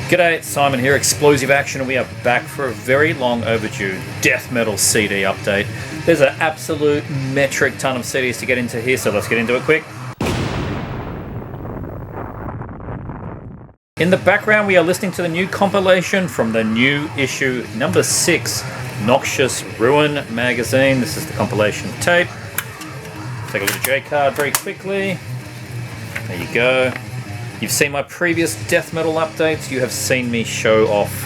G'day, it's Simon here, Explosive Action, and we are back for a very long overdue death metal CD update. There's an absolute metric ton of CDs to get into here, so let's get into it quick. In the background, we are listening to the new compilation from the new issue number 6, Noxious Ruin magazine. This is the compilation tape. Take a look at the J card very quickly. There you go. You've seen my previous death metal updates. You have seen me show off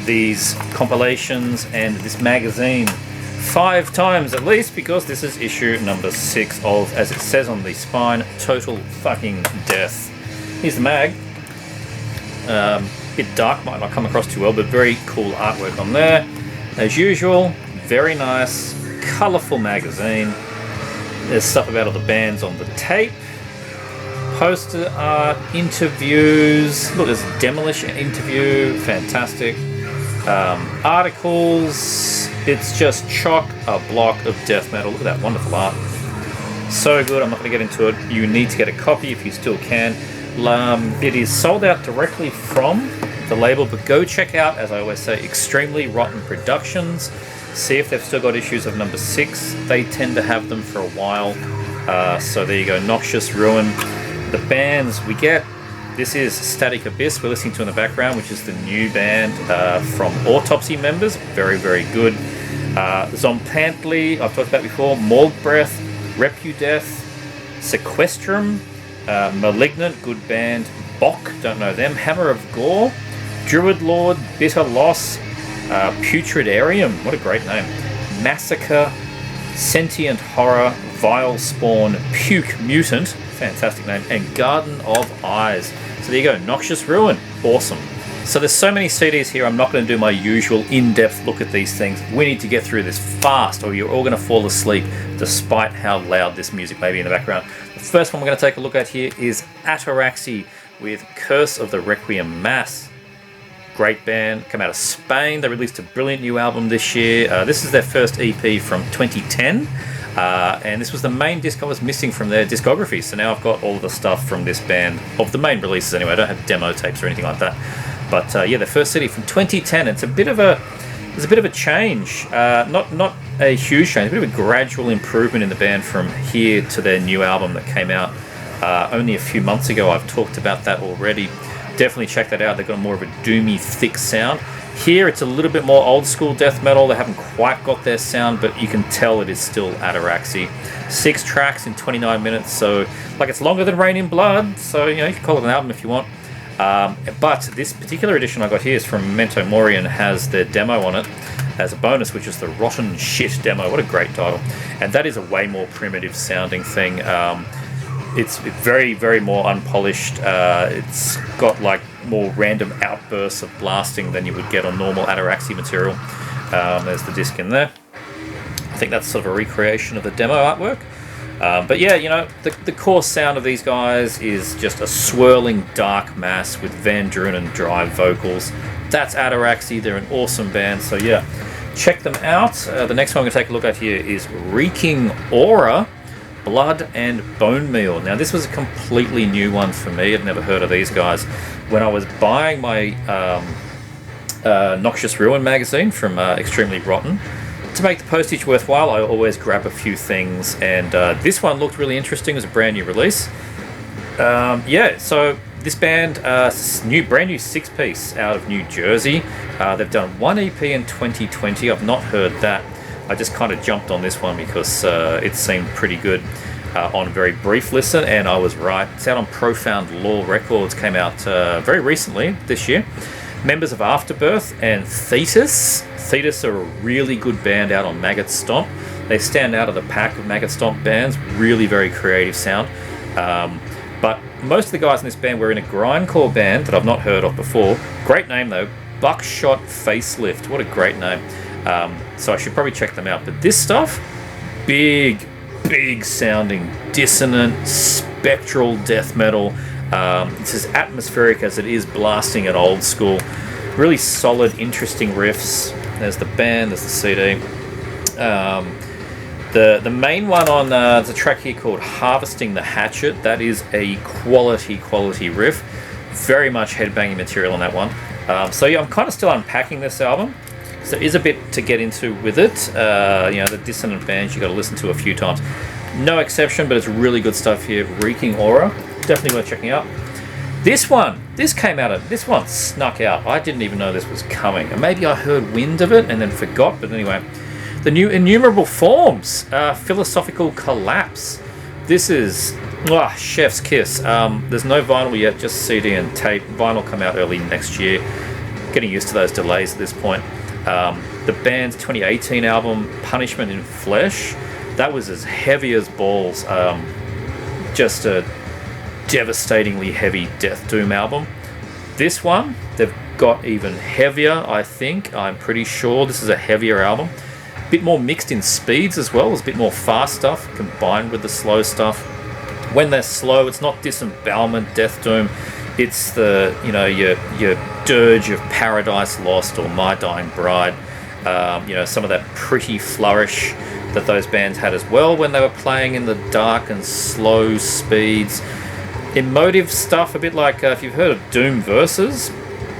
these compilations and this magazine 5 times at least, because this is issue number 6 of, as it says on the spine, Total Fucking Death. Here's the mag. Bit dark, might not come across too well, but very cool artwork on there. As usual, very nice, colourful magazine. There's stuff about all the bands on the tape. Poster art, interviews. Look, there's a Demolition interview, fantastic. Articles. It's just chock a block of death metal. Look at that wonderful art. So good. I'm not going to get into it. You need to get a copy if you still can. It is sold out directly from the label, but go check out, as I always say, Extremely Rotten Productions. See if they've still got issues of number 6. They tend to have them for a while. So there you go, Noxious Ruin. The bands we get, this is Static Abyss, we're listening to in the background, which is the new band from Autopsy members. Very, very good. Zompantly, I've talked about before. Morgue Breath, Repudeth, Sequestrum, Malignant, good band. Bok, don't know them. Hammer of Gore, Druid Lord, Bitter Loss, Putridarium, what a great name. Massacre, Sentient Horror, Vile Spawn, Puke Mutant, fantastic name, and Garden of Eyes. So there you go, Noxious Ruin, awesome. So there's so many CDs here, I'm not going to do my usual in-depth look at these things. We need to get through this fast, or you're all going to fall asleep, despite how loud this music may be in the background. The first one we're going to take a look at here is Ataraxy with Curse of the Requiem Mass. Great band, come out of Spain. They released a brilliant new album this year. This is their first EP from 2010. And this was the main disc I was missing from their discography, so now I've got all of the stuff from this band, of the main releases anyway. I don't have demo tapes or anything like that, but yeah, the first CD from 2010. It's a bit of a change, not a huge change, a bit of a gradual improvement in the band from here to their new album that came out only a few months ago. I've talked about that already. Definitely check that out. They've got more of a doomy, thick sound. Here it's a little bit more old school death metal. They haven't quite got their sound, but you can tell it is still Ataraxy. 6 tracks in 29 minutes, so like it's longer than Rain in Blood, so you know, you can call it an album if you want. But this particular edition I got here is from Memento Mori and has their demo on it as a bonus, which is the Rotten Shit demo. What a great title. And that is a way more primitive sounding thing. It's very, very more unpolished. It's got like more random outbursts of blasting than you would get on normal Ataraxy material. There's the disc in there. I think that's sort of a recreation of the demo artwork. But yeah, you know, the core sound of these guys is just a swirling dark mass with Van Drunen drive vocals. That's Ataraxy. They're an awesome band. So yeah, check them out. The next one I'm going to take a look at here is Reeking Aura, Blood and Bone Meal. Now this was a completely new one for me. I'd never heard of these guys. When I was buying my Noxious Ruin magazine from Extremely Rotten, to make the postage worthwhile, I always grab a few things, and this one looked really interesting. It was a brand new release. Yeah, so this band, brand new 6-piece out of New Jersey. They've done 1 EP in 2020. I've not heard that. I just kind of jumped on this one because it seemed pretty good on a very brief listen, and I was right. It's out on Profound Law Records, came out very recently this year. Members of Afterbirth and Thetis. Thetis are a really good band out on Maggot Stomp. They stand out of the pack of Maggot Stomp bands. Really very creative sound. But most of the guys in this band were in a grindcore band that I've not heard of before. Great name though, Buckshot Facelift. What a great name. So I should probably check them out. But this stuff, big sounding, dissonant, spectral death metal. It's as atmospheric as it is blasting at old school. Really solid, interesting riffs. There's the band, there's the CD. The main one on there's a track here called Harvesting the Hatchet. That is a quality riff. very much headbanging material on that one. So yeah, I'm kind of still unpacking this album. So there is a bit to get into with it. You know, the dissonant bands you got to listen to a few times. No exception, but it's really good stuff here. Reeking Aura, definitely worth checking out. This one snuck out. I didn't even know this was coming. And maybe I heard wind of it and then forgot, but anyway. The new Innumerable Forms, Philosophical Collapse. This is chef's kiss. There's no vinyl yet, just CD and tape. Vinyl come out early next year. Getting used to those delays at this point. The band's 2018 album, Punishment in Flesh, that was as heavy as balls. Just a devastatingly heavy Death Doom album. This one, they've got even heavier, I think. I'm pretty sure this is a heavier album. Bit more mixed in speeds as well. There's a bit more fast stuff combined with the slow stuff. When they're slow, it's not Disembowelment, Death Doom. It's the, you know, your dirge of Paradise Lost or My Dying Bride. You know, some of that pretty flourish that those bands had as well when they were playing in the dark and slow speeds. Emotive stuff, a bit like if you've heard of Doom Versus.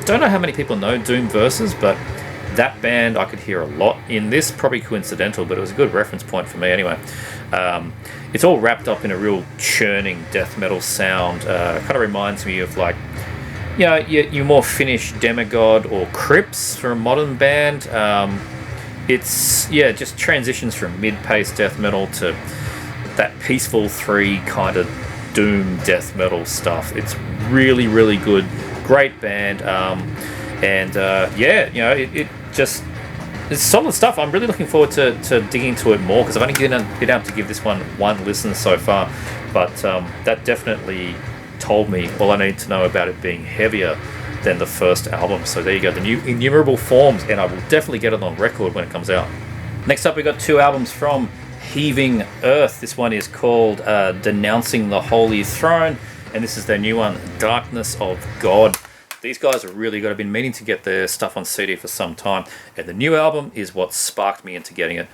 Don't know how many people know Doom Versus, but that band I could hear a lot in this. Probably coincidental, but it was a good reference point for me anyway. It's all wrapped up in a real churning death metal sound. Kind of reminds me of, like, you know, your more finished Demigod or Crips for a modern band. It's, yeah, just transitions from mid-paced death metal to that Peaceful 3 kind of doom death metal stuff. It's really, really good. Great band. Yeah, you know, it's solid stuff. I'm really looking forward to digging into it more, because I've only been able to give this one listen so far, but that definitely told me all I need to know about it being heavier than the first album. So there you go, the new Innumerable Forms, and I will definitely get it on record when it comes out. Next up, we got 2 albums from Heaving Earth. This one is called Denouncing the Holy Throne, and this is their new one, Darkness of God. These guys are really good. I've been meaning to get their stuff on CD for some time, and the new album is what sparked me into getting it.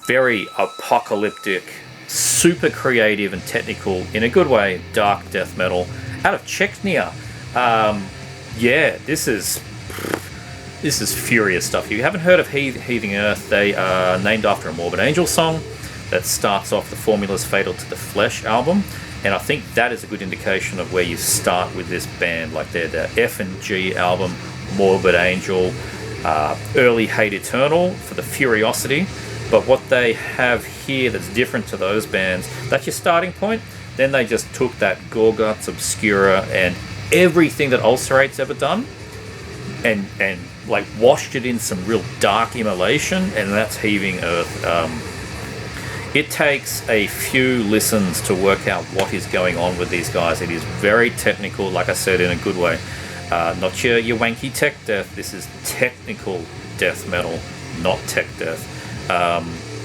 Very apocalyptic, super creative and technical, in a good way, dark death metal out of Chechnya. Yeah, this is furious stuff. If you haven't heard of Heaving Earth, they are named after a Morbid Angel song that starts off the Formulas Fatal to the Flesh album. And I think that is a good indication of where you start with this band. Like their F and G album, Morbid Angel, early Hate Eternal for the Furiosity. But what they have here that's different to those bands, that's your starting point. Then they just took that Gorguts, Obscura, and everything that Ulcerate's ever done, and like washed it in some real dark immolation, and that's Heaving Earth. It takes a few listens to work out what is going on with these guys. It is very technical, like I said, in a good way. Not your wanky tech death. This is technical death metal, not tech death.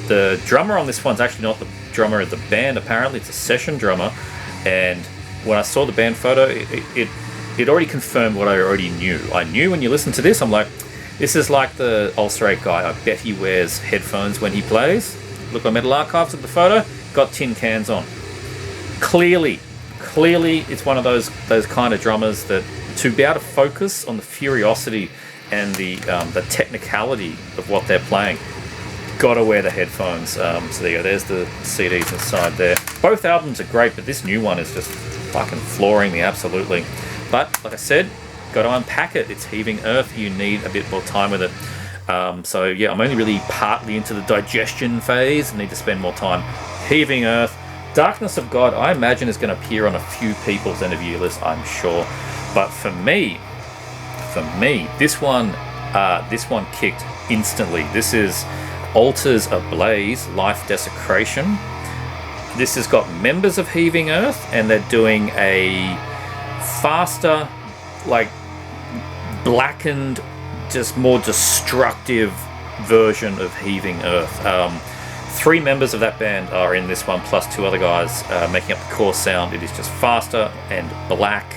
The drummer on this one's actually not the drummer of the band, apparently. It's a session drummer. And when I saw the band photo, it already confirmed what I already knew. I knew when you listen to this, I'm like, this is like the Ulcerate guy. I bet he wears headphones when he plays. Look on Metal Archives at the photo, got tin cans on. Clearly, it's one of those kind of drummers that, to be able to focus on the furiosity and the technicality of what they're playing, gotta wear the headphones. So there you go, there's the CDs inside there. Both albums are great, but this new one is just fucking flooring me, absolutely. But, like I said, gotta unpack it. It's Heaving Earth, you need a bit more time with it. So yeah, I'm only really partly into the digestion phase. I need to spend more time. Heaving Earth, Darkness of God, I imagine is going to appear on a few people's end of year list, I'm sure. But for me, this one kicked instantly. This is Altars Ablaze, Life Desecration. This has got members of Heaving Earth, and they're doing a faster, like blackened, just more destructive version of Heaving Earth. 3 members of that band are in this one, plus 2 other guys making up the core sound. It is just faster and black,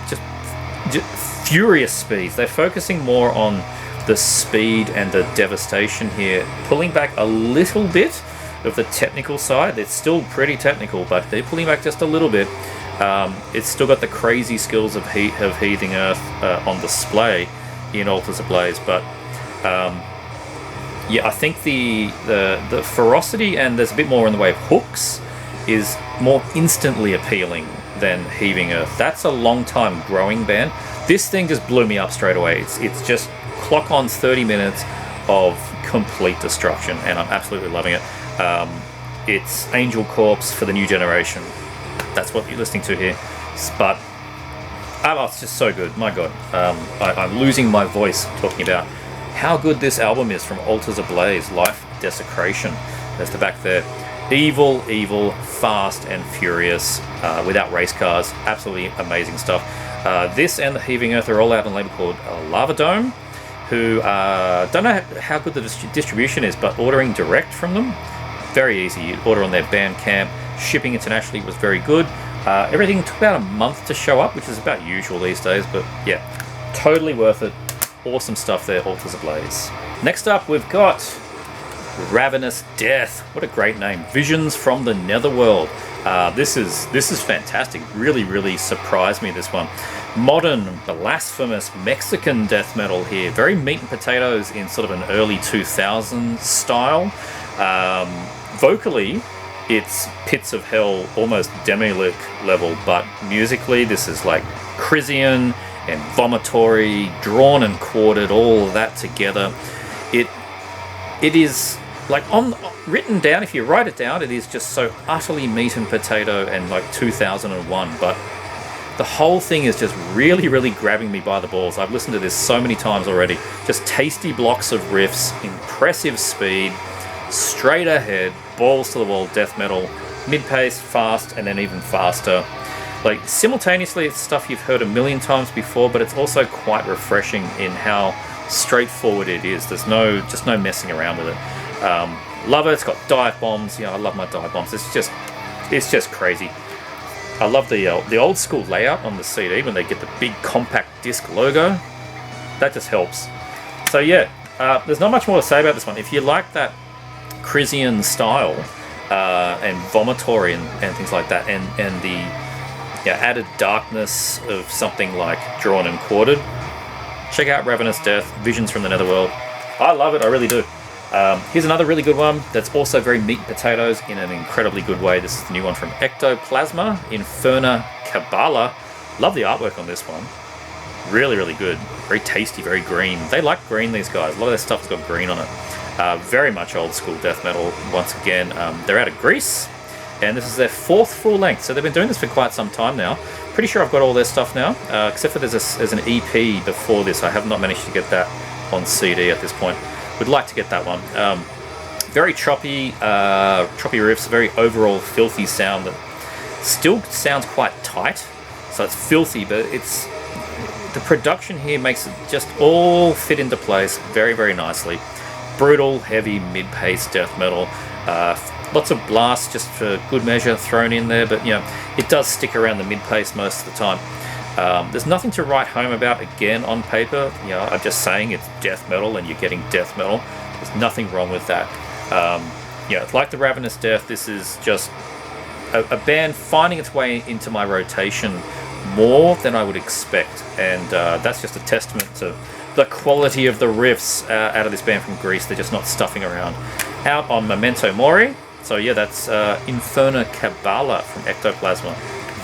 just furious speeds. They're focusing more on the speed and the devastation here, pulling back a little bit of the technical side. It's still pretty technical, but they're pulling back just a little bit. It's still got the crazy skills of Heathing Earth on display in Altars Ablaze, but yeah, I think the ferocity, and there's a bit more in the way of hooks, is more instantly appealing than Heaving Earth. That's a long time growing band. This thing just blew me up straight away. It's just clock on 30 minutes of complete destruction, and I'm absolutely loving it. It's Angel Corpse for the new generation. That's what you're listening to here. But it's just so good. My God, I'm losing my voice talking about how good this album is from Altars Ablaze, Life Desecration. There's the back there. Evil, fast and furious, without race cars. Absolutely amazing stuff. This and the Heaving Earth are all out on a label called Lava Dome, who don't know how good the distribution is, but ordering direct from them, very easy. You order on their Bandcamp. Shipping internationally was very good. Everything took about a month to show up, which is about usual these days, but yeah, totally worth it. Awesome stuff there, Altars Ablaze. Next up, we've got Ravenous Death. What a great name. Visions from the Netherworld. This is fantastic. Really surprised me, this one. Modern, blasphemous Mexican death metal here. Very meat and potatoes in sort of an early 2000s style. Vocally, it's Pits of Hell, almost Demilich level, but musically this is like Chrysian and Vomitory, drawn and quartered, all of that together. It is like written down, if you write it down, it is just so utterly meat and potato and like 2001, but the whole thing is just really grabbing me by the balls. I've listened to this so many times already. Just tasty blocks of riffs, impressive speed, straight ahead, balls to the wall death metal, mid-paced, fast, and then even faster. Like, simultaneously, it's stuff you've heard a million times before, but it's also quite refreshing in how straightforward it is. There's no messing around with it. Love it. It's got dive bombs. I love my dive bombs. It's just crazy. I love the old school layout on the CD when they get the big compact disc logo. That just helps. So yeah, there's not much more to say about this one. If you like that Chrysian style and Vomitory and things like that, and the added darkness of something like Drawn and Quartered, check out Ravenous Death, Visions from the Netherworld. I love it, I really do. Here's another really good one that's also very meat and potatoes in an incredibly good way. This is the new one from Ectoplasma, Inferna Kabbalah. Love the artwork on this one. Really good. Very tasty, very green. They like green, these guys. A lot of their stuff's got green on it. Very much old school death metal. Once again, they're out of Greece, and this is their 4th full length. So they've been doing this for quite some time now. Pretty sure I've got all their stuff now, except for there's an EP before this. I have not managed to get that on CD at this point. Would like to get that one. Very choppy riffs, very overall filthy sound that still sounds quite tight. So it's filthy, but the production here makes it just all fit into place very nicely. Brutal, heavy, mid-paced death metal. Lots of blasts just for good measure thrown in there, but it does stick around the mid-pace most of the time. There's nothing to write home about again on paper. I'm just saying it's death metal and you're getting death metal. There's nothing wrong with that. Like the Ravenous Death, this is just a band finding its way into my rotation more than I would expect, and that's just a testament to the quality of the riffs out of this band from Greece. They're just not stuffing around. Out on Memento Mori. So yeah, that's Inferna Kabbalah from Ectoplasma.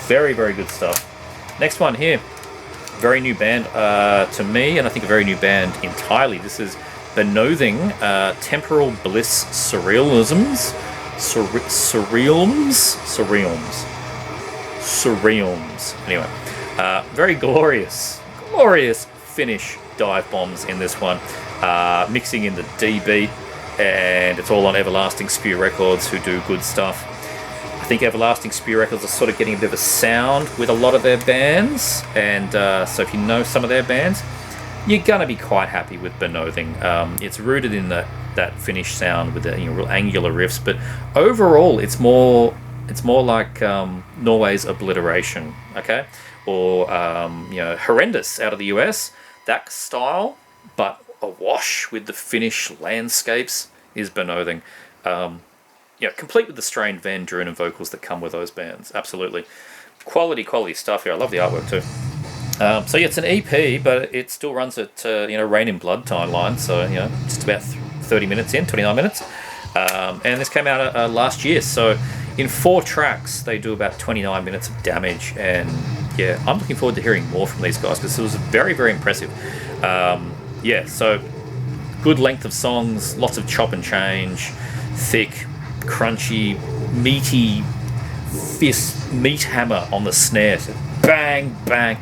Very good stuff. Next one here, very new band to me, and I think a very new band entirely. This is Benothing, Temporal Bliss Surrealisms. Surrealms. Anyway, very glorious Finnish dive bombs in this one, mixing in the D beat, and it's all on Everlasting Spew Records, who do good stuff. I think Everlasting Spew Records are sort of getting a bit of a sound with a lot of their bands, and so if you know some of their bands, you're gonna be quite happy with Benothing. It's rooted in that Finnish sound with the real angular riffs, but overall it's more like Norway's Obliteration, okay, or Horrendous out of the US. That style, but awash with the Finnish landscapes, is Benothing. Complete with the strained Van Drunen vocals that come with those bands, absolutely. quality stuff here. I love the artwork too. So yeah, it's an EP, but it still runs at Rain in Blood timeline. So just about 30 minutes in, 29 minutes. And this came out last year. So in 4 tracks, they do about 29 minutes of damage. And yeah, I'm looking forward to hearing more from these guys because it was very, very impressive. So good length of songs, lots of chop and change, thick, crunchy, meaty fist meat hammer on the snare. So bang, bang.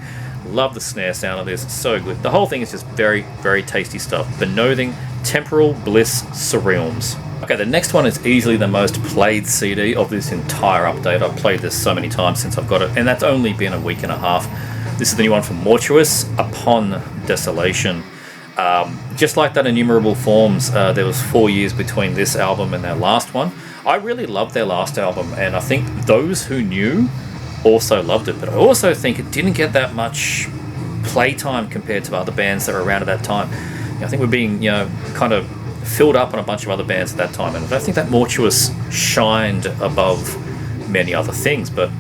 Love the snare sound of this. It's so good. The whole thing is just very, very tasty stuff. Benothing Temporal Bliss Surrealms. Okay, the next one is easily the most played CD of this entire update. I've played this so many times since I've got it, and that's only been a week and a half. This is the new one from Noxious, Upon Desolation. Just like that Innumerable Forms, there was 4 years between this album and their last one. I really loved their last album, and I think those who knew also loved it, but I also think it didn't get that much playtime compared to other bands that were around at that time. I think we're being kind of filled up on a bunch of other bands at that time, and I don't think that Mortuous shined above many other things, but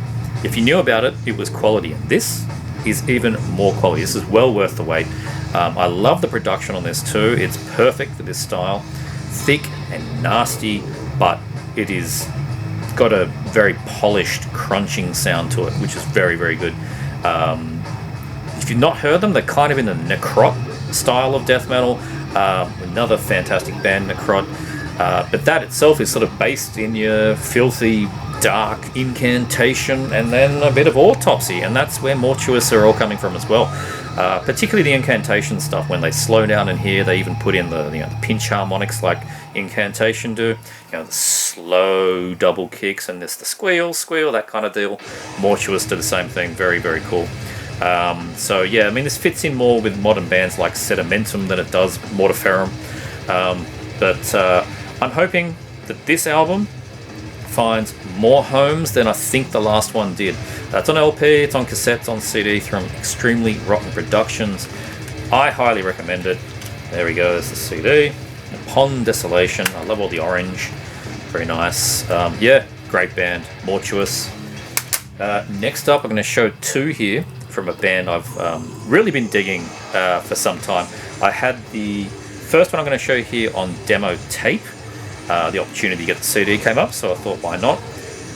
if you knew about it, it was quality, and this is even more quality. This is well worth the wait. I love the production on this too. It's perfect for this style. Thick and nasty, but it is got a very polished, crunching sound to it, which is very, very good. If you've not heard them, they're kind of in the Necrot style of death metal. Another fantastic band, Necrot. But that itself is sort of based in your filthy, dark incantation and then a bit of autopsy, and that's where Mortuous are all coming from as well. Particularly the incantation stuff. When they slow down in here, they even put in the pinch harmonics like incantation do. The slow double kicks and this the squeal, that kind of deal. Mortuous do the same thing. Very, very cool. So yeah, I mean, this fits in more with modern bands like Sedimentum than it does Mortiferum. But I'm hoping that this album finds more homes than I think the last one did. It's on LP, it's on cassette, it's on CD from Extremely Rotten Productions. I highly recommend it. There we go, there's the CD. Upon Desolation. I love all the orange. Very nice. Great band. Mortuous. Next up, I'm going to show 2 here from a band I've really been digging for some time. I had the first one I'm going to show here on demo tape. The opportunity to get the CD came up, so I thought, why not?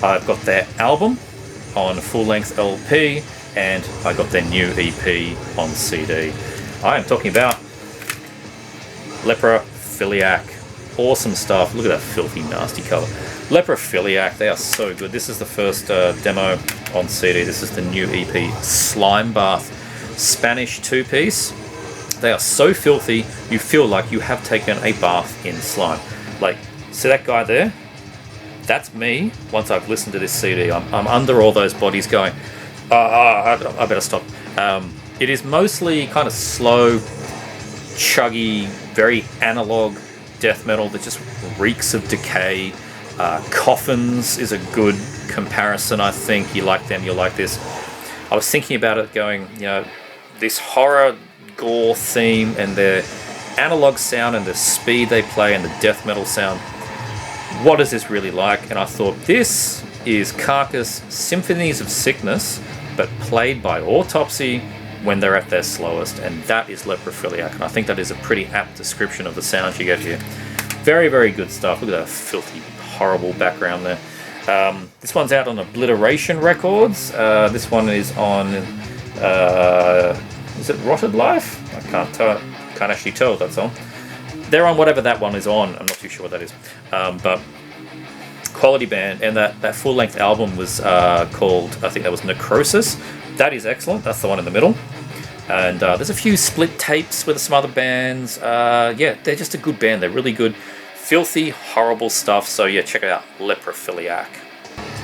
I've got their album on full-length LP, and I got their new EP on CD. I am talking about Leprophiliac. Awesome stuff. Look at that filthy, nasty cover. Leprophiliac, they are so good. This is the first demo on CD. This is the new EP, Slime Bath. Spanish 2-piece. They are so filthy, you feel like you have taken a bath in slime. Like, see that guy there? That's me once I've listened to this CD. I'm under all those bodies going, I better stop. It is mostly kind of slow, chuggy, very analog death metal that just reeks of decay. Coffins is a good comparison, I think. You like them, you'll like this. I was thinking about it going, this horror gore theme and their analog sound and the speed they play and the death metal sound. What is this really like? And I thought, this is Carcass Symphonies of Sickness, but played by Autopsy when they're at their slowest, and that is Leprophiliac, and I think that is a pretty apt description of the sound you get here. Very, very good stuff. Look at that filthy, horrible background there. This one's out on Obliteration Records. This one is on, is it Rotted Life? I can't actually tell what that's on. They're on whatever that one is on. I'm not too sure what that is. But quality band, and that full-length album was called, I think that was Necrosis. That is excellent. That's the one in the middle. And there's a few split tapes with some other bands. They're just a good band. They're really good. Filthy, horrible stuff. So yeah, check it out. Leprophiliac.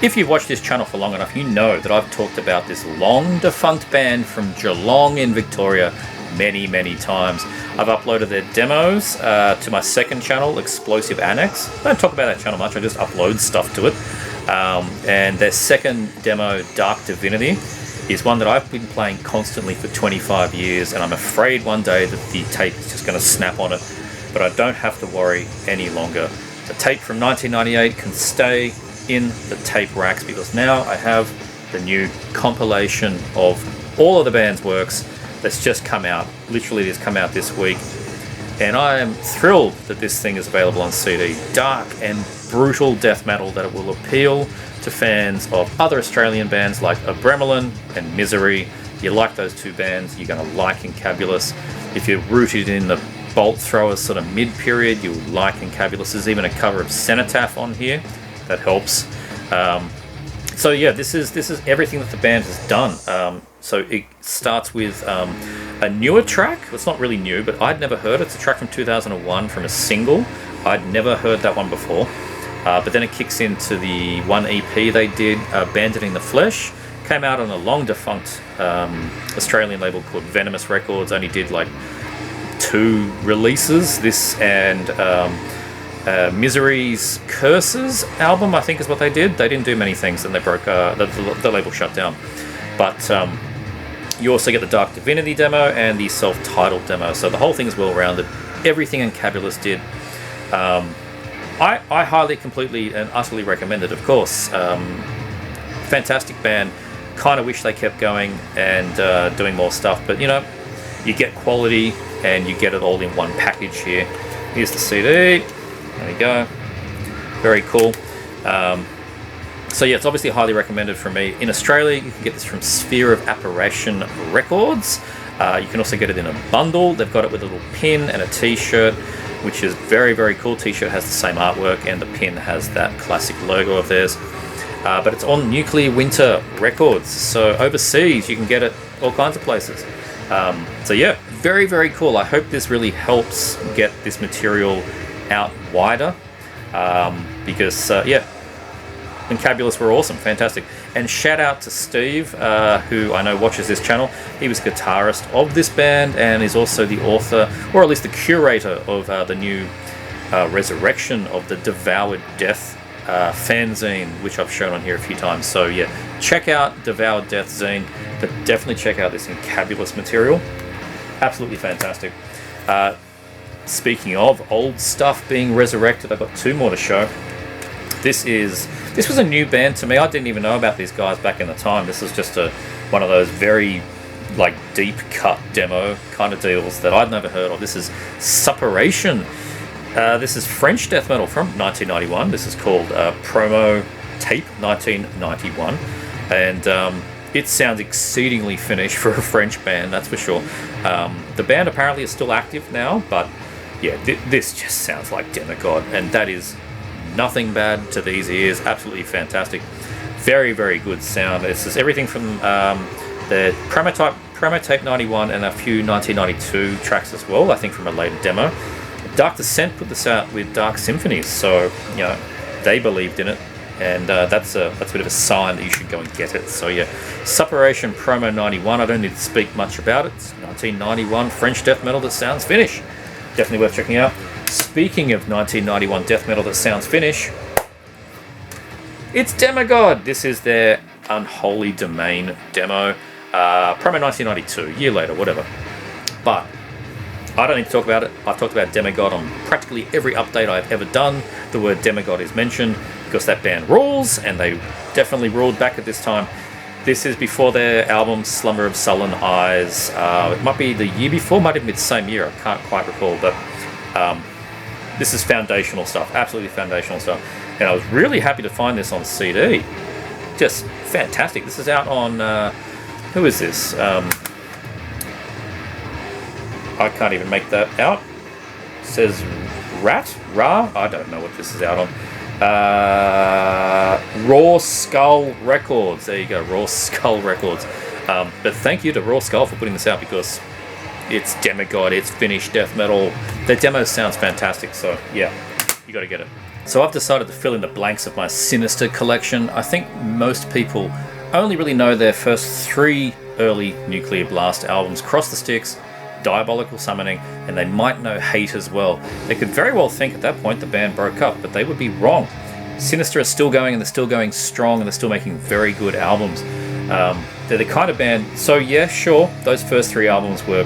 If you've watched this channel for long enough, you know that I've talked about this long-defunct band from Geelong in Victoria many, many times. I've uploaded their demos to my second channel, Explosive Annex. I don't talk about that channel much, I just upload stuff to it. And their second demo, Dark Divinity, is one that I've been playing constantly for 25 years, and I'm afraid one day that the tape is just going to snap on it, but I don't have to worry any longer. The tape from 1998 can stay in the tape racks because now I have the new compilation of all of the band's works that's just come out. Literally just come out this week. And I am thrilled that this thing is available on CD. Dark and brutal death metal that it will appeal to fans of other Australian bands like Abramelin and Misery. You like those two bands, you're going to like Incabulous. If you're rooted in the Bolt Throwers sort of mid-period, you'll like Incabulous. There's even a cover of Cenotaph on here. That helps. So yeah, this is everything that the band has done. So it starts with a newer track. It's not really new, but I'd never heard it. It's a track from 2001 from a single. I'd never heard that one before. But then it kicks into the one EP they did, Abandoning the Flesh. Came out on a long-defunct Australian label called Venomous Records. Only did like 2 releases. This and Misery's Curses album, I think is what they did. They didn't do many things, and they broke. The label shut down. But you also get the Dark Divinity demo and the self-titled demo. So the whole thing is well-rounded. Everything Incabulous did. I highly, completely, and utterly recommend it, of course. Fantastic band. Kind of wish they kept going and doing more stuff. But, you know, you get quality and you get it all in one package here. Here's the CD. There you go. Very cool. So yeah, it's obviously highly recommended from me. In Australia, you can get this from Sphere of Apparition Records. You can also get it in a bundle. They've got it with a little pin and a t-shirt, which is very, very cool. T-shirt has the same artwork and the pin has that classic logo of theirs. But it's on Nuclear Winter Records. So overseas, you can get it all kinds of places. So yeah, very, very cool. I hope this really helps get this material out wider. Because, yeah, Incabulous were awesome, fantastic. And shout out to Steve, who I know watches this channel. He was guitarist of this band and is also the author, or at least the curator of the new resurrection of the Devoured Death fanzine, which I've shown on here a few times. So yeah, check out Devoured Death zine, but definitely check out this Incabulous material. Absolutely fantastic. Speaking of old stuff being resurrected, I've got 2 more to show. This was a new band to me. I didn't even know about these guys back in the time. This is just one of those very like deep cut demo kind of deals that I'd never heard of. This is Suppuration. This is French death metal from 1991. This is called Promo Tape 1991, and it sounds exceedingly Finnish for a French band, that's for sure. The band apparently is still active now, but yeah, this just sounds like Demigod, and that is nothing bad to these ears. Absolutely fantastic. Very, very good sound. This is everything from the Promo Tape 91 and a few 1992 tracks as well, I think from a later demo. Dark Descent put this out with Dark Symphonies, so you know they believed in it, and that's a bit of a sign that you should go and get it. So yeah, Suppuration Promo 91. I don't need to speak much about it. It's 1991 French death metal that sounds Finnish. Definitely worth checking out. Speaking of 1991 death metal that sounds Finnish, it's Demigod. This is their Unholy Domain demo. Promo 1992, a year later, whatever. But I don't need to talk about it. I've talked about Demigod on practically every update I've ever done. The word Demigod is mentioned because that band rules, and they definitely ruled back at this time. This is before their album Slumber of Sullen Eyes. It might be the year before, might have been the same year. I can't quite recall, but this is foundational stuff, absolutely foundational stuff. And I was really happy to find this on CD. Just fantastic. This is out on, who is this? I can't even make that out. It says Ra? I don't know what this is out on. Raw Skull Records. There you go, Raw Skull Records. But thank you to Raw Skull for putting this out, because it's Demigod, it's Finnish death metal. The demo sounds fantastic, so yeah, you got to get it. So I've decided to fill in the blanks of my Sinister collection. I think most people only really know their first 3 early Nuclear Blast albums, Cross the Sticks, Diabolical Summoning, and they might know Hate as well. They could very well think at that point the band broke up, but they would be wrong. Sinister is still going, and they're still going strong, and they're still making very good albums. They're the kind of band, so yeah, sure, those first 3 albums were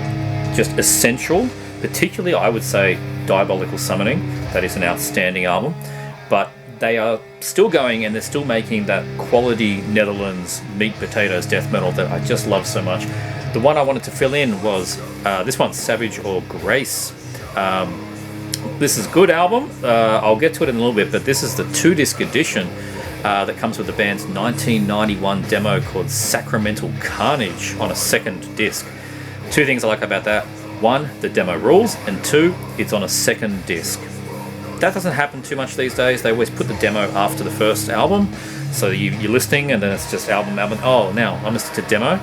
just essential. Particularly, I would say, Diabolical Summoning. That is an outstanding album. But they are still going, and they're still making that quality Netherlands meat potatoes death metal that I just love so much. The one I wanted to fill in was this one, Savage or Grace. This is a good album. I'll get to it in a little bit, but this is the 2-disc edition that comes with the band's 1991 demo called Sacramental Carnage on a 2nd disc. 2 things I like about that. 1, the demo rules, and 2, it's on a 2nd disc. That doesn't happen too much these days. They always put the demo after the first album, so you're listening and then it's just album. Oh, now I'm listening to demo.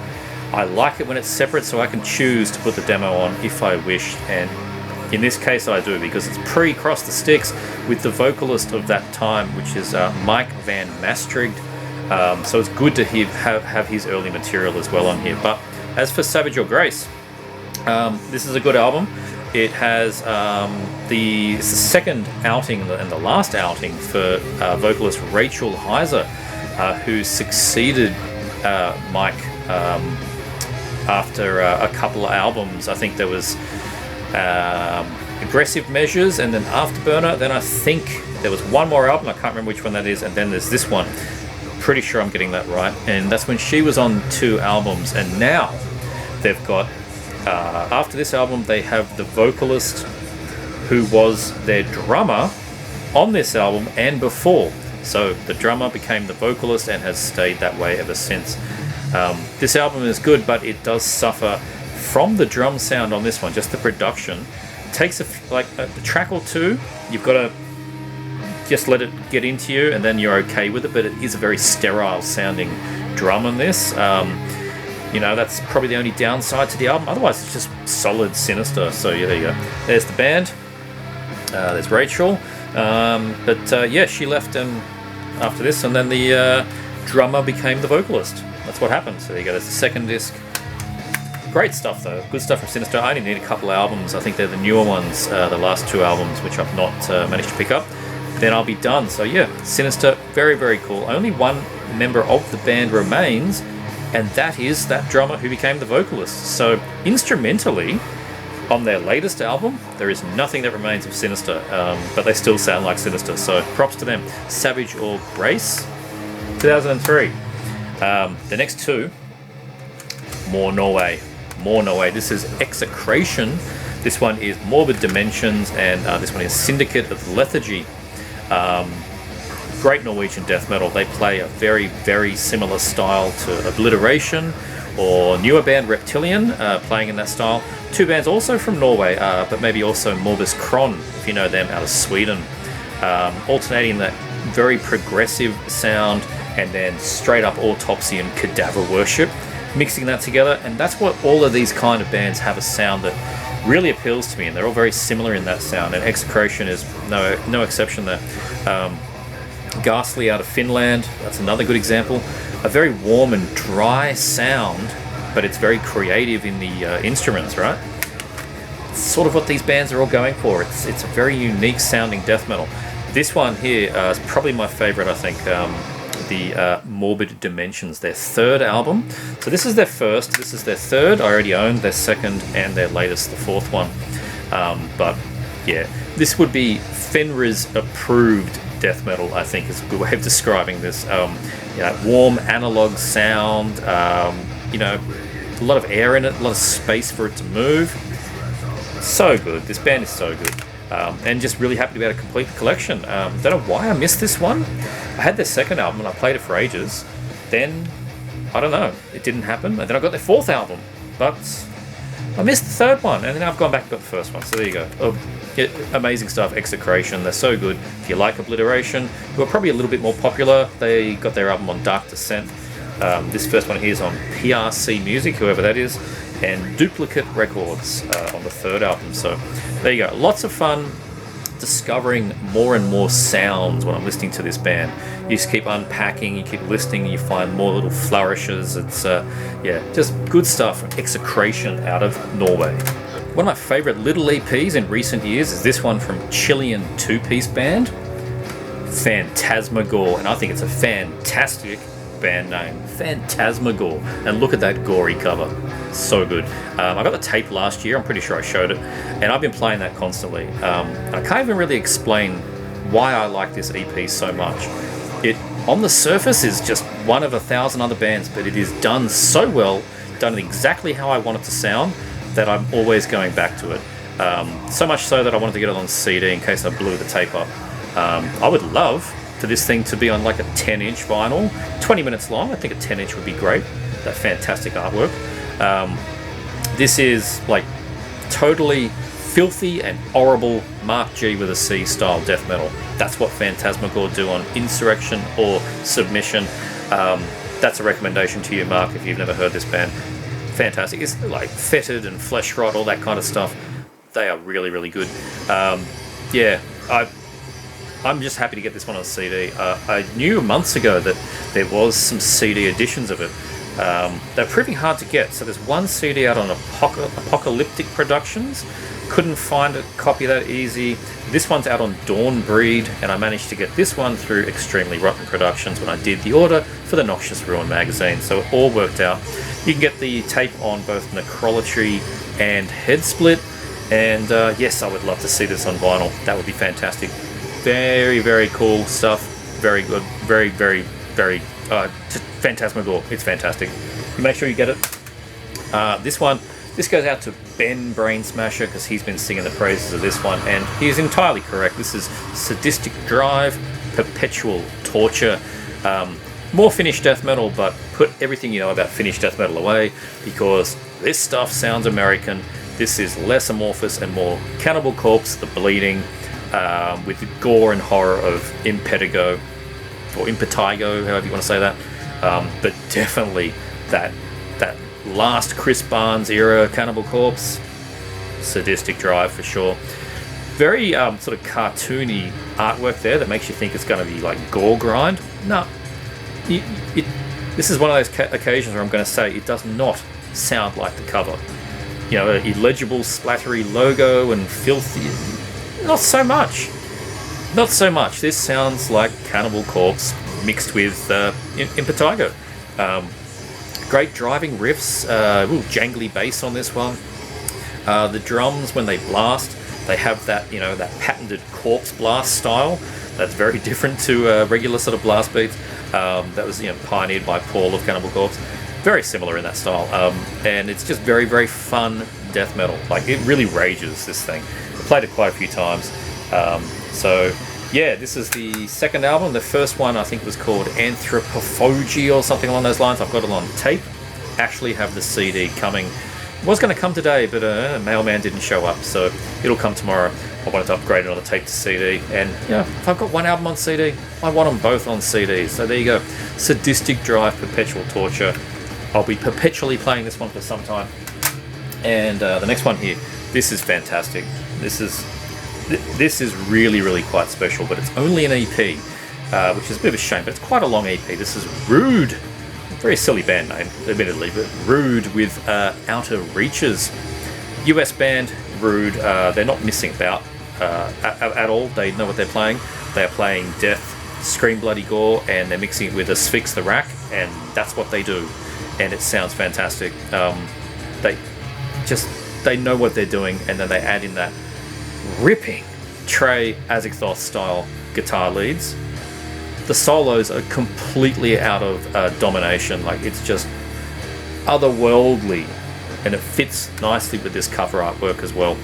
I like it when it's separate, so I can choose to put the demo on if I wish, and in this case I do, because it's pre-Cross the Sticks with the vocalist of that time, which is Mike Van Maastricht. So it's good to have his early material as well on here. But as for Savage or Grace, this is a good album. It has it's the second outing and the last outing for vocalist Rachel Heiser, who succeeded Mike after a couple of albums. I think there was Aggressive Measures and then Afterburner. Then I think there was one more album, I can't remember which one that is, and then there's this one. Pretty sure I'm getting that right. And that's when she was on 2 albums, and now they've got after this album they have the vocalist who was their drummer on this album and before. So the drummer became the vocalist and has stayed that way ever since. This album is good, but it does suffer from the drum sound on this one. Just the production takes a track or 2. You've got to just let it get into you, and then you're okay with it. But it is a very sterile sounding drum on this. That's probably the only downside to the album. Otherwise, it's just solid Sinister. So yeah, there you go. There's the band. There's Rachel. She left after this, and then the drummer became the vocalist. That's what happened. So there you go. There's the 2nd disc. Great stuff though. Good stuff from Sinister. I only need a couple of albums. I think they're the newer ones, the last 2 albums, which I've not managed to pick up. Then I'll be done. So yeah, Sinister, very, very cool. Only one member of the band remains, and that is that drummer who became the vocalist. So instrumentally, on their latest album, there is nothing that remains of Sinister, but they still sound like Sinister. So props to them. Savage or Grace, 2003. The next 2, More Norway. This is Execration. This one is Morbid Dimensions, and this one is Syndicate of Lethargy. Great Norwegian death metal. They play a very, very similar style to Obliteration or newer band Reptilian, playing in that style. 2 bands also from Norway, but maybe also Morbus Kron, if you know them, out of Sweden. Alternating that very progressive sound and then straight up autopsy and cadaver worship, mixing that together. And that's what all of these kind of bands have, a sound that really appeals to me, and they're all very similar in that sound, and Execration is no exception there. Ghastly out of Finland, that's another good example. A very warm and dry sound, but it's very creative in the instruments, right? It's sort of what these bands are all going for. It's a very unique sounding death metal. This one here is probably my favorite, I think. The Morbid Dimensions, their 3rd album. So this is their first, this is their 3rd. I already owned their 2nd and their latest, the 4th one. But yeah, this would be Fenris approved death metal, I think, is a good way of describing this. Warm analog sound, a lot of air in it, a lot of space for it to move. So good. This band is so good. And just really happy to be able to complete the collection. Don't know why I missed this one. I had their 2nd album and I played it for ages. Then, I don't know, it didn't happen. And then I got their 4th album, but I missed the 3rd one. And then I've gone back and got the 1st one. So there you go. Amazing stuff. Execration, they're so good. If you like Obliteration, who are probably a little bit more popular, they got their album on Dark Descent. This first one here is on PRC Music, whoever that is, and Duplicate Records on the 3rd album. So there you go. Lots of fun discovering more and more sounds when I'm listening to this band. You just keep unpacking, you keep listening, you find more little flourishes. It's just good stuff. Execration out of Norway. One of my favourite little EPs in recent years is this one from Chilean 2-piece band, Phantasmagore, and I think it's a fantastic band name, Phantasmagore, and look at that gory cover, so good. I got the tape last year, I'm pretty sure I showed it, and I've been playing that constantly. I can't even really explain why I like this EP so much. It, on the surface, is just one of 1,000 other bands, but it is done so well, done exactly how I want it to sound, that I'm always going back to it. So much so that I wanted to get it on CD in case I blew the tape up. I would love for this thing to be on like a 10-inch vinyl, 20 minutes long. I think a 10-inch would be great. That fantastic artwork. This is like totally filthy and horrible Mark G with a C style death metal. That's what Phantasmagore do on Insurrection or Submission. That's a recommendation to you, Mark, if you've never heard this band. Fantastic. It's like Fetid and Flesh Rot, all that kind of stuff. They are really, really good. Yeah, I'm just happy to get this one on CD. I knew months ago that there was some CD editions of it. They're proving hard to get. So there's one CD out on Apocalyptic Productions. Couldn't find a copy that easy. This one's out on Dawnbreed, and I managed to get this one through Extremely Rotten Productions when I did the order for the Noxious Ruin magazine. So it all worked out. You can get the tape on both Necrolatry and Headsplit. And yes, I would love to see this on vinyl. That would be fantastic. Very, very cool stuff. Very good. Very, very, very just Phantasmagore. It's fantastic. You make sure you get it. This goes out to Ben Brain Smasher, because he's been singing the praises of this one, and he is entirely correct. This is Sadistic Drive, Perpetual Torture. More Finnish death metal, but put everything you know about Finnish death metal away, because this stuff sounds American. This is less amorphous and more Cannibal Corpse, the bleeding, with the gore and horror of Impetigo, or Impetigo, however you want to say that. But definitely that last Chris Barnes era Cannibal Corpse, Sadistic Drive for sure. Very sort of cartoony artwork there that makes you think it's going to be like gore grind. No, this is one of those occasions where I'm going to say it does not sound like the cover. You know, illegible, splattery logo and filthy. Not so much. Not so much. This sounds like Cannibal Corpse mixed with Impetigo. Great driving riffs, jangly bass on this one. The drums, when they blast, they have that, that patented corpse blast style. That's very different to regular sort of blast beats. That was, pioneered by Paul of Cannibal Corpse. Very similar in that style, and it's just very, very fun death metal. Like, it really rages, this thing. I played it quite a few times. So yeah, this is the second album. The first one I think was called Anthropophagy or something along those lines. I've got it on tape. Actually have the CD coming. It was going to come today, but mailman didn't show up, so it'll come tomorrow. I wanted to upgrade it on the tape to CD, and if I've got one album on CD, I want them both on CD. So there you go. Sadistic Drive, Perpetual Torture. I'll be perpetually playing this one for some time. And the next one here, this is fantastic. This is really, really quite special, but it's only an EP, which is a bit of a shame, but it's quite a long EP. This is Rude. Very silly band name, admittedly, but Rude with Outer Reaches. US band, Rude. They're not missing about at all. They know what they're playing. They are playing death, scream, bloody gore, and they're mixing it with Asphyx the Rack, and that's what they do. And it sounds fantastic. They know what they're doing, and then they add in that ripping Trey Azagthoth style guitar leads. The solos are completely out of domination. Like, it's just otherworldly, and it fits nicely with this cover artwork as well.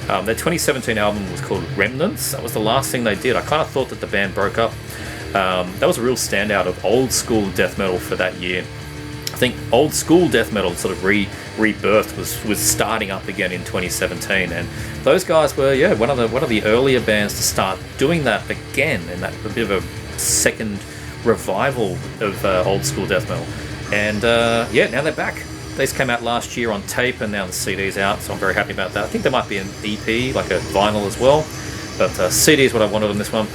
Their 2017 album was called Remnants. That was the last thing they did. I kind of thought that the band broke up. That was a real standout of old school death metal for that year. I think old school death metal sort of rebirth was starting up again in 2017, and those guys were one of the earlier bands to start doing that again, and that a bit of a second revival of old school death metal. And now they're back. These came out last year on tape, and now the CD's out, so I'm very happy about that. I think there might be an EP, like a vinyl as well, but CD is what I wanted on this one.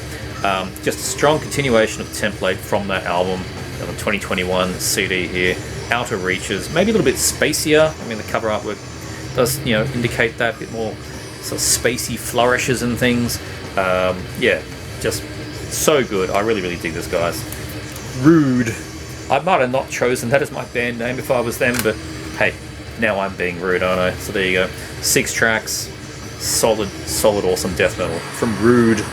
Just a strong continuation of the template from that album, the 2021 CD here. Outer Reaches, maybe a little bit spacier. I mean, the cover artwork does, indicate that, a bit more sort of spacey flourishes and things. Just so good. I really, really dig this, guys. Rude. I might have not chosen that as my band name if I was them, but hey, now I'm being rude, aren't I? So there you go. 6 tracks, solid, awesome death metal from Rude.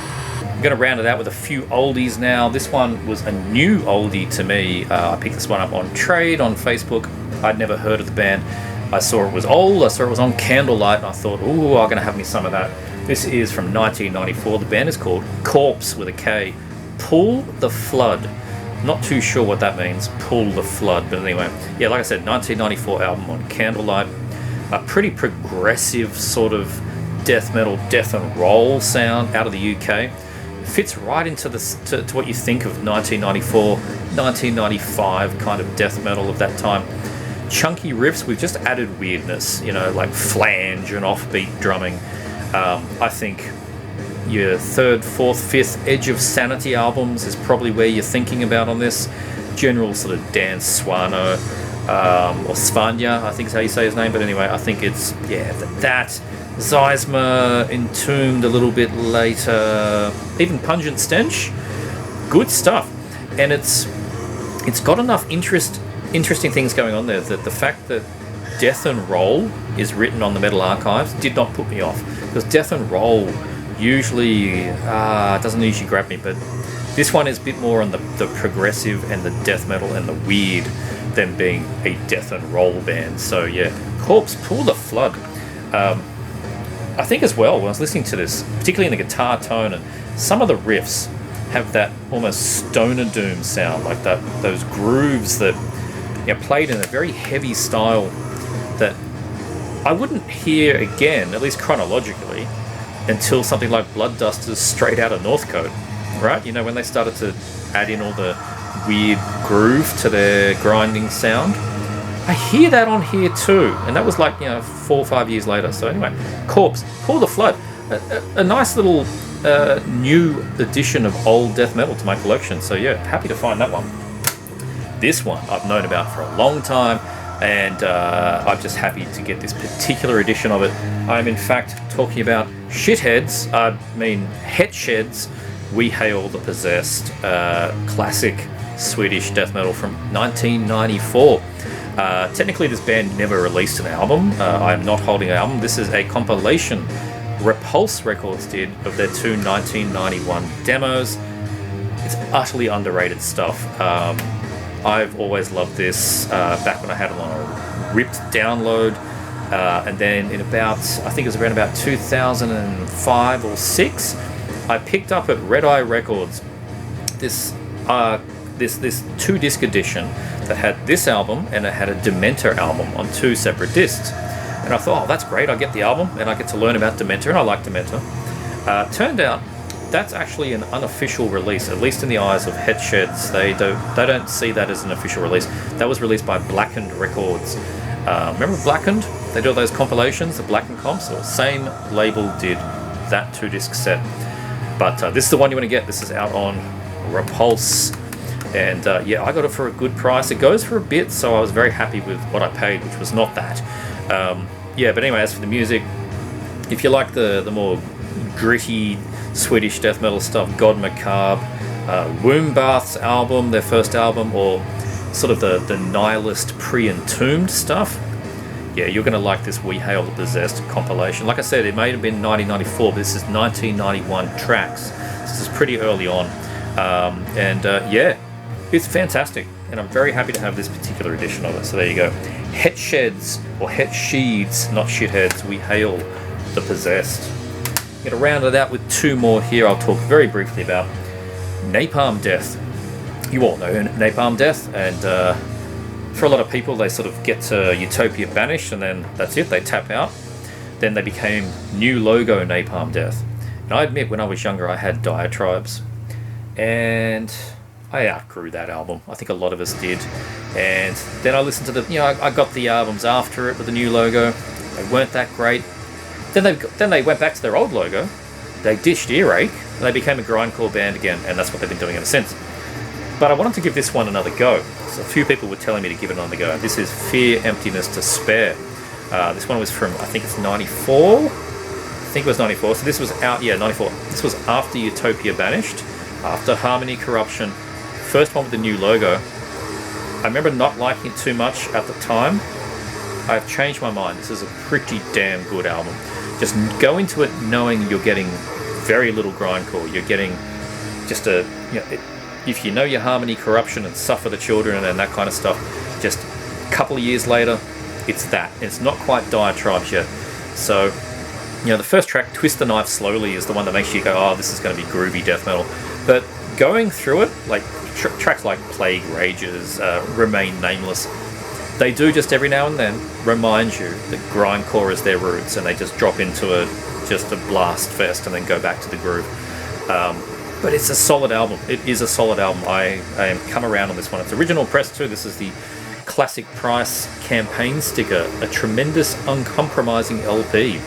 I'm going to round it out with a few oldies now. This one was a new oldie to me. I picked this one up on Trade on Facebook. I'd never heard of the band. I saw it was old. I saw it was on Candlelight, and I thought, ooh, I'm going to have me some of that. This is from 1994. The band is called Corpse with a K. Pull the Flood. Not too sure what that means, Pull the Flood. But anyway, yeah, like I said, 1994 album on Candlelight. A pretty progressive sort of death metal, death and roll sound out of the UK. Fits right into to what you think of 1994, 1995 kind of death metal of that time. Chunky riffs, we've just added weirdness, you know, like flange and offbeat drumming. I think your third, fourth, fifth Edge of Sanity albums is probably where you're thinking about on this. General sort of Dan Swano, or Svanja, I think is how you say his name, but anyway, I think it's, yeah, that. Zeismer, Entombed a little bit later, even Pungent Stench, good stuff. And it's got enough interesting things going on there that the fact that Death and Roll is written on the Metal Archives did not put me off, because Death and Roll usually doesn't usually grab me, but this one is a bit more on the progressive and the death metal and the weird than being a death and roll band. So yeah, Corpse, Pull the Flood. I think as well, when I was listening to this, particularly in the guitar tone, and some of the riffs have that almost stoner doom sound, like those grooves that, you know, played in a very heavy style that I wouldn't hear again, at least chronologically, until something like Blood Dusters straight out of Northcote, right? You know, when they started to add in all the weird groove to their grinding sound. I hear that on here too, and that was like, you know, 4 or 5 years later. So anyway, Corpse, Pull the Flood, a nice little new addition of old death metal to my collection. So yeah, happy to find that one. This one I've known about for a long time, and I'm just happy to get this particular edition of it. I'm in fact talking about Shitheads, Hetsheds, We Hail the Possessed, classic Swedish death metal from 1994. Technically this band never released an album. I'm not holding an album. This is a compilation Repulse Records did of their two 1991 demos. It's utterly underrated stuff. I've always loved this back when I had it on a ripped download, and then in about, I think it was around about 2005 or 6, I picked up at Red Eye Records this 2-disc edition that had this album and it had a Dementor album on 2 separate discs. And I thought, oh, that's great, I get the album and I get to learn about Dementor, and I like Dementor. Turned out that's actually an unofficial release, at least in the eyes of Hetsheds. They don't see that as an official release. That was released by Blackened Records. Remember Blackened? They do all those compilations, the Blackened comps. So the same label did that 2-disc set. But this is the one you want to get. This is out on Repulse. And yeah, I got it for a good price. It goes for a bit, so I was very happy with what I paid, which was not that. Yeah, but anyway, as for the music, if you like the more gritty Swedish death metal stuff, God Macabre, Wombbath's album, their first album, or sort of the nihilist pre-entombed stuff, yeah, you're going to like this We Hail the Possessed compilation. Like I said, it may have been 1994, but this is 1991 tracks. This is pretty early on. Yeah, it's fantastic, and I'm very happy to have this particular edition of it. So there you go. Hetsheds, or Hetsheds, not Shitheads, We Hail the Possessed. I'm going to round it out with 2 more here. I'll talk very briefly about Napalm Death. You all know Napalm Death, and for a lot of people, they sort of get to Utopia Banished, and then that's it, they tap out. Then they became New Logo Napalm Death. And I admit, when I was younger, I had Diatribes, and I outgrew that album. I think a lot of us did. And then I listened to I got the albums after it with the new logo. They weren't that great. Then they went back to their old logo. They ditched Earache, and they became a grindcore band again, and that's what they've been doing ever since. But I wanted to give this one another go. So a few people were telling me to give it another go. This is Fear, Emptiness, Despair. This one was from, I think it's 94? I think it was 94. So this was out, 94. This was after Utopia Banished, after Harmony Corruption. First one with the new logo. I remember not liking it too much at the time. I've changed my mind. This is a pretty damn good album. Just go into it knowing you're getting very little grindcore. You're getting just a, if you know your Harmony Corruption and Suffer the Children and that kind of stuff, just a couple of years later, it's that. It's not quite Diatribes yet. So, the first track, Twist the Knife Slowly, is the one that makes you go, oh, this is going to be groovy death metal. But going through it, like tracks like Plague Rages, Remain Nameless, they do just every now and then remind you that grindcore is their roots, and they just drop into just a blast fest and then go back to the groove. But it's a solid album. It is a solid album. I am come around on this one. It's original press too. This is the classic price campaign sticker, a tremendous uncompromising LP.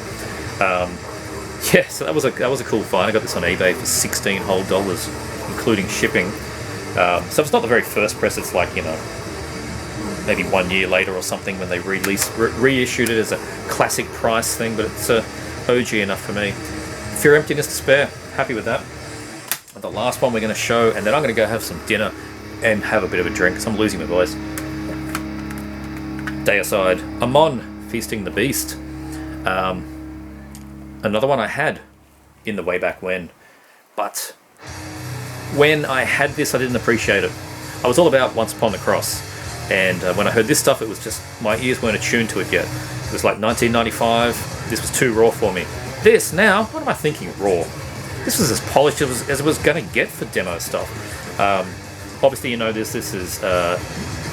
So that was a cool find. I got this on eBay for $16 whole, including shipping. So it's not the very first press. It's like, maybe 1 year later or something when they reissued it as a classic price thing, but it's OG enough for me. Fear, Emptiness, Despair. Happy with that. And the last one we're going to show, and then I'm going to go have some dinner and have a bit of a drink because I'm losing my voice. Deicide, Amon, Feasting the Beast. Another one I had in the way back when, but when I had this, I didn't appreciate it. I was all about Once Upon the Cross, and when I heard this stuff, it was just, my ears weren't attuned to it yet. It was like 1995, this was too raw for me. This, now, what am I thinking raw? This was as polished as it was going to get for demo stuff. Obviously, this is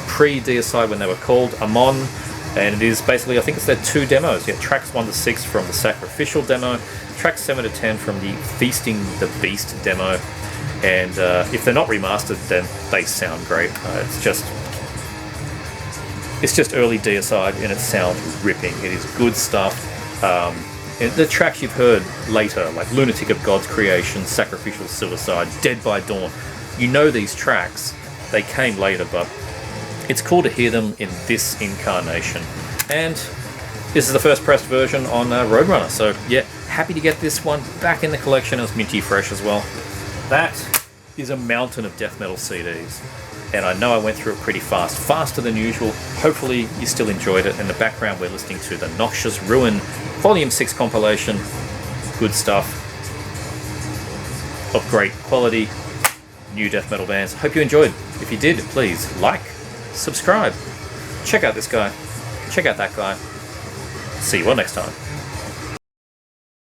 pre-Deicide when they were called Amon, and it is basically, I think it's their 2 demos. Yeah, tracks 1 to 6 from the Sacrificial demo, tracks 7 to 10 from the Feasting the Beast demo, and if they're not remastered, then they sound great. It's just early Deicide, and it sounds ripping. It is good stuff. And the tracks you've heard later, like Lunatic of God's Creation, Sacrificial Suicide, Dead by Dawn, these tracks, they came later, but it's cool to hear them in this incarnation. And this is the first pressed version on Roadrunner, so yeah, happy to get this one back in the collection. It's minty fresh as well. That is a mountain of death metal CDs, and I know I went through it pretty fast, faster than usual. Hopefully you still enjoyed it. In the background we're listening to the Noxious Ruin Volume 6 compilation. Good stuff, of great quality, new death metal bands. Hope you enjoyed. If you did, please like, subscribe, check out this guy, check out that guy. See you all next time.